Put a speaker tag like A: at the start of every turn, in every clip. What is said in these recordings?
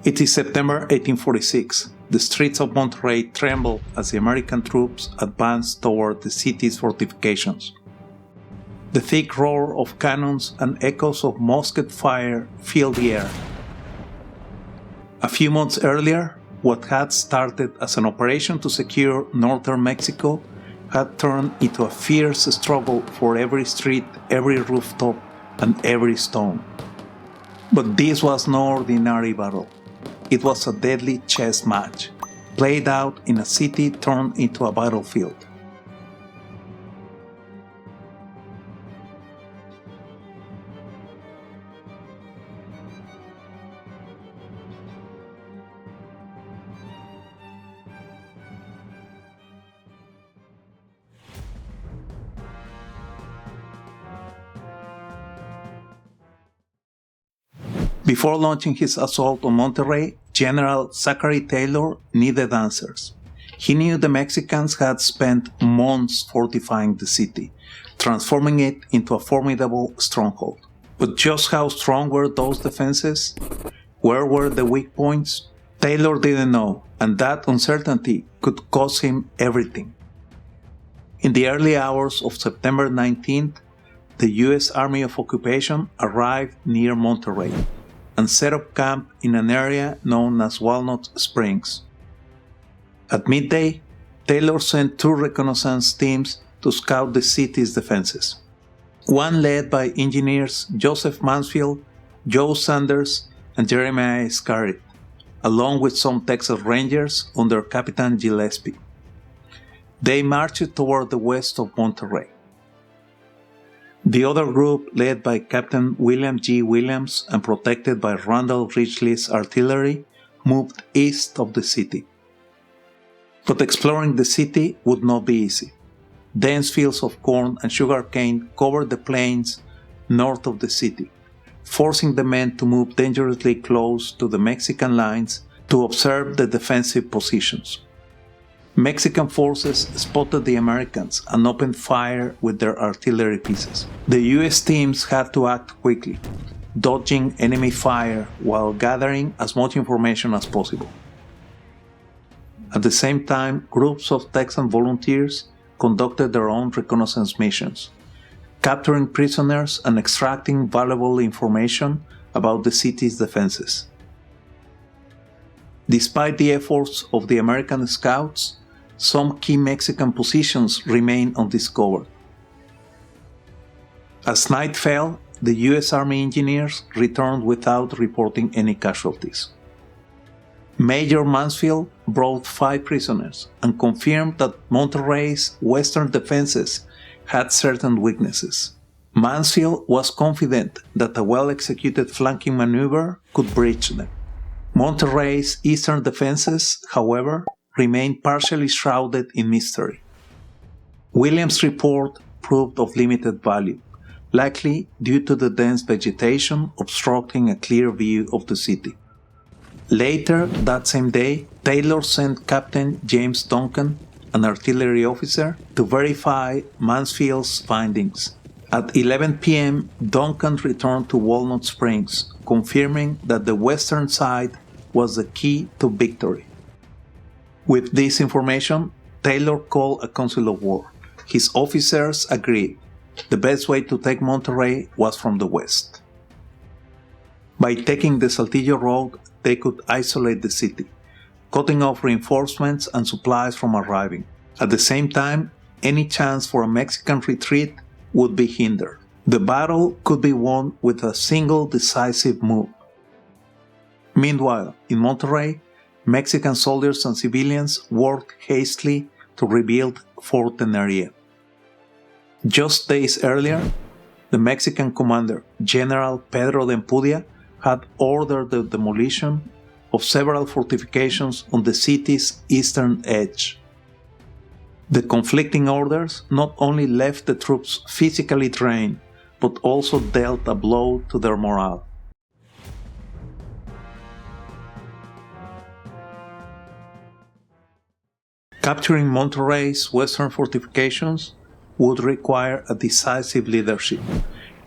A: It is September 1846. The streets of Monterrey tremble as the American troops advance toward the city's fortifications. The thick roar of cannons and echoes of musket fire fill the air. A few months earlier, what had started as an operation to secure northern Mexico had turned into a fierce struggle for every street, every rooftop, and every stone. But this was no ordinary battle. It was a deadly chess match, played out in a city turned into a battlefield. Before launching his assault on Monterrey, General Zachary Taylor needed answers. He knew the Mexicans had spent months fortifying the city, transforming it into a formidable stronghold. But just how strong were those defenses? Where were the weak points? Taylor didn't know, and that uncertainty could cost him everything. In the early hours of September 19th, the U.S. Army of Occupation arrived near Monterrey and set up camp in an area known as Walnut Springs. At midday, Taylor sent 2 reconnaissance teams to scout the city's defenses. One led by engineers Joseph Mansfield, Joe Sanders, and Jeremiah Scarrett, along with some Texas Rangers under Captain Gillespie. They marched toward the west of Monterrey. The other group, led by Captain William G. Williams and protected by Randall Ridgely's artillery, moved east of the city. But exploring the city would not be easy. Dense fields of corn and sugarcane covered the plains north of the city, forcing the men to move dangerously close to the Mexican lines to observe the defensive positions. Mexican forces spotted the Americans and opened fire with their artillery pieces. The U.S. teams had to act quickly, dodging enemy fire while gathering as much information as possible. At the same time, groups of Texan volunteers conducted their own reconnaissance missions, capturing prisoners and extracting valuable information about the city's defenses. Despite the efforts of the American scouts, some key Mexican positions remained undiscovered. As night fell, the U.S. Army engineers returned without reporting any casualties. Major Mansfield brought 5 prisoners and confirmed that Monterrey's western defenses had certain weaknesses. Mansfield was confident that a well-executed flanking maneuver could breach them. Monterrey's eastern defenses, however, remained partially shrouded in mystery. Williams' report proved of limited value, likely due to the dense vegetation obstructing a clear view of the city. Later that same day, Taylor sent Captain James Duncan, an artillery officer, to verify Mansfield's findings. At 11 p.m., Duncan returned to Walnut Springs, confirming that the western side was the key to victory. With this information, Taylor called a council of war. His officers agreed. The best way to take Monterrey was from the west. By taking the Saltillo Road, they could isolate the city, cutting off reinforcements and supplies from arriving. At the same time, any chance for a Mexican retreat would be hindered. The battle could be won with a single decisive move. Meanwhile, in Monterrey, Mexican soldiers and civilians worked hastily to rebuild Fort Tenerife. Just days earlier, the Mexican commander, General Pedro de Empudia, had ordered the demolition of several fortifications on the city's eastern edge. The conflicting orders not only left the troops physically drained, but also dealt a blow to their morale. Capturing Monterrey's western fortifications would require a decisive leadership.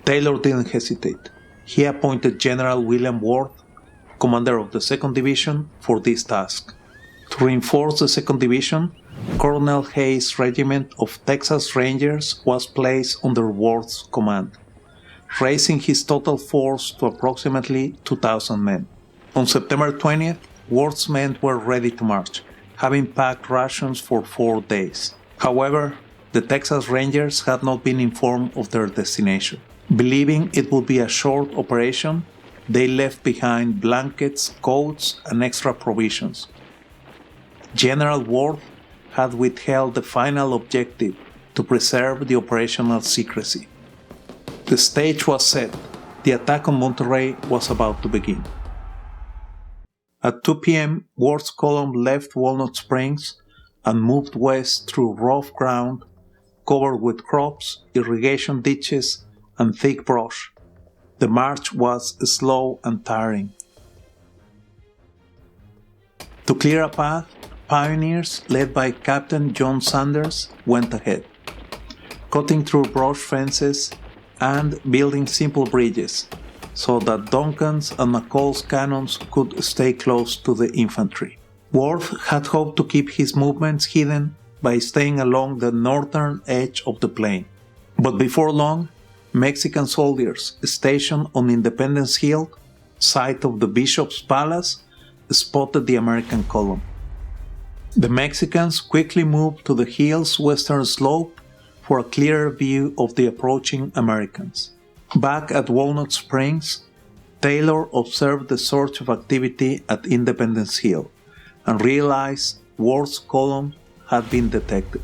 A: Taylor didn't hesitate. He appointed General William Worth, commander of the 2nd Division, for this task. To reinforce the 2nd Division, Colonel Hayes' regiment of Texas Rangers was placed under Ward's command, raising his total force to approximately 2,000 men. On September 20th, Ward's men were ready to march, having packed rations for 4 days. However, the Texas Rangers had not been informed of their destination. Believing it would be a short operation, they left behind blankets, coats, and extra provisions. General Ward had withheld the final objective to preserve the operational secrecy. The stage was set. The attack on Monterrey was about to begin. At 2 p.m., Ward's column left Walnut Springs and moved west through rough ground covered with crops, irrigation ditches, and thick brush. The march was slow and tiring. To clear a path, pioneers led by Captain John Sanders went ahead, cutting through brush fences and building simple bridges so that Duncan's and McCall's cannons could stay close to the infantry. Ward had hoped to keep his movements hidden by staying along the northern edge of the plain. But before long, Mexican soldiers stationed on Independence Hill, site of the Bishop's Palace, spotted the American column. The Mexicans quickly moved to the hill's western slope for a clearer view of the approaching Americans. Back at Walnut Springs, Taylor observed the surge of activity at Independence Hill and realized Ward's column had been detected.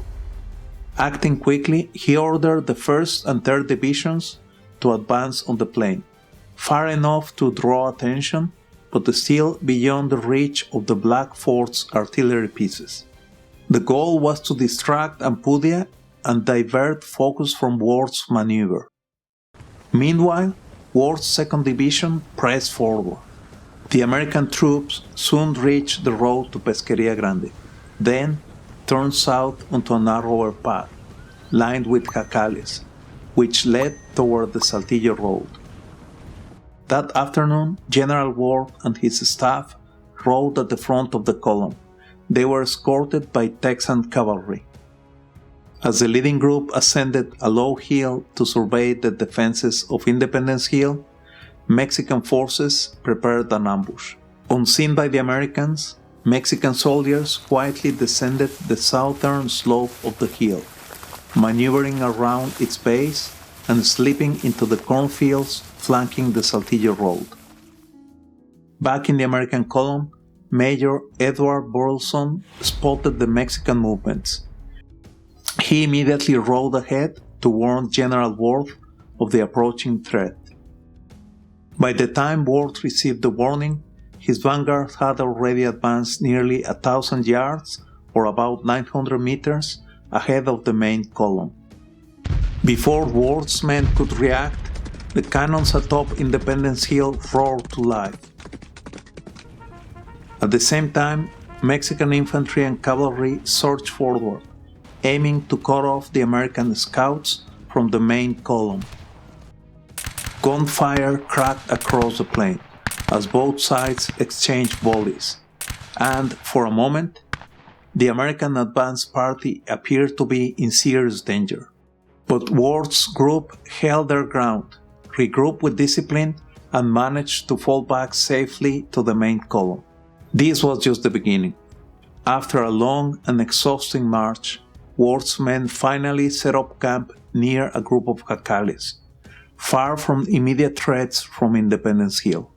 A: Acting quickly, he ordered the 1st and 3rd Divisions to advance on the plain, far enough to draw attention, but still beyond the reach of the Black Fort's artillery pieces. The goal was to distract Ampudia and divert focus from Ward's maneuver. Meanwhile, Ward's 2nd Division pressed forward. The American troops soon reached the road to Pesqueria Grande, then turned south onto a narrower path, lined with jacales, which led toward the Saltillo Road. That afternoon, General Ward and his staff rode at the front of the column. They were escorted by Texan cavalry. As the leading group ascended a low hill to survey the defenses of Independence Hill, Mexican forces prepared an ambush. Unseen by the Americans, Mexican soldiers quietly descended the southern slope of the hill, maneuvering around its base and slipping into the cornfields flanking the Saltillo Road. Back in the American column, Major Edward Burleson spotted the Mexican movements. He immediately rode ahead to warn General Ward of the approaching threat. By the time Ward received the warning, his vanguard had already advanced nearly 1,000 yards, or about 900 meters, ahead of the main column. Before Ward's men could react, the cannons atop Independence Hill roared to life. At the same time, Mexican infantry and cavalry surged forward, aiming to cut off the American scouts from the main column. Gunfire cracked across the plain as both sides exchanged volleys, and for a moment, the American advance party appeared to be in serious danger. But Ward's group held their ground, regrouped with discipline, and managed to fall back safely to the main column. This was just the beginning. After a long and exhausting march, Ward's men finally set up camp near a group of jacales, far from immediate threats from Independence Hill.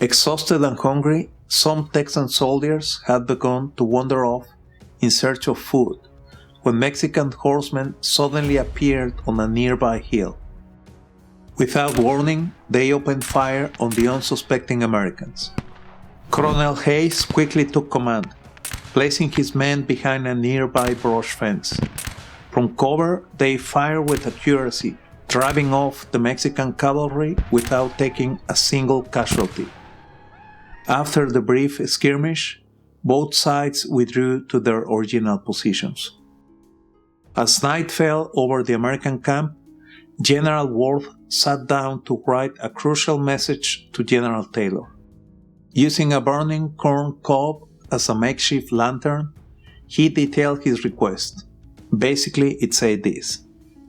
A: Exhausted and hungry, some Texan soldiers had begun to wander off in search of food when Mexican horsemen suddenly appeared on a nearby hill. Without warning, they opened fire on the unsuspecting Americans. Colonel Hayes quickly took command, placing his men behind a nearby brush fence. From cover, they fired with accuracy, driving off the Mexican cavalry without taking a single casualty. After the brief skirmish, both sides withdrew to their original positions. As night fell over the American camp, General Ward sat down to write a crucial message to General Taylor. Using a burning corn cob as a makeshift lantern, he detailed his request. Basically, it said this: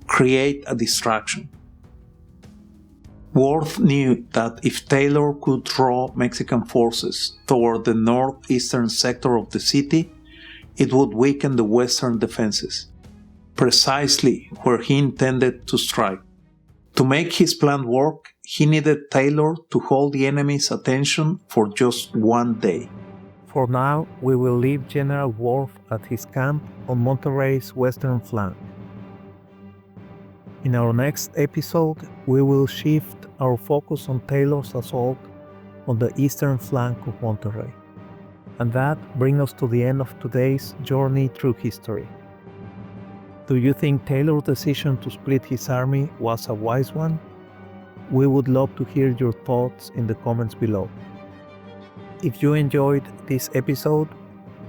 A: create a distraction. Worth knew that if Taylor could draw Mexican forces toward the northeastern sector of the city, it would weaken the western defenses, precisely where he intended to strike. To make his plan work, he needed Taylor to hold the enemy's attention for just one day.
B: For now, we will leave General Worth at his camp on Monterrey's western flank. In our next episode, we will shift our focus on Taylor's assault on the eastern flank of Monterrey. And that brings us to the end of today's journey through history. Do you think Taylor's decision to split his army was a wise one? We would love to hear your thoughts in the comments below. If you enjoyed this episode,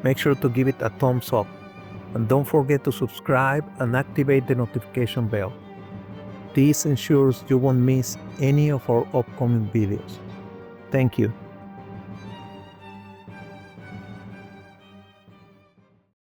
B: make sure to give it a thumbs up. And don't forget to subscribe and activate the notification bell. This ensures you won't miss any of our upcoming videos. Thank you.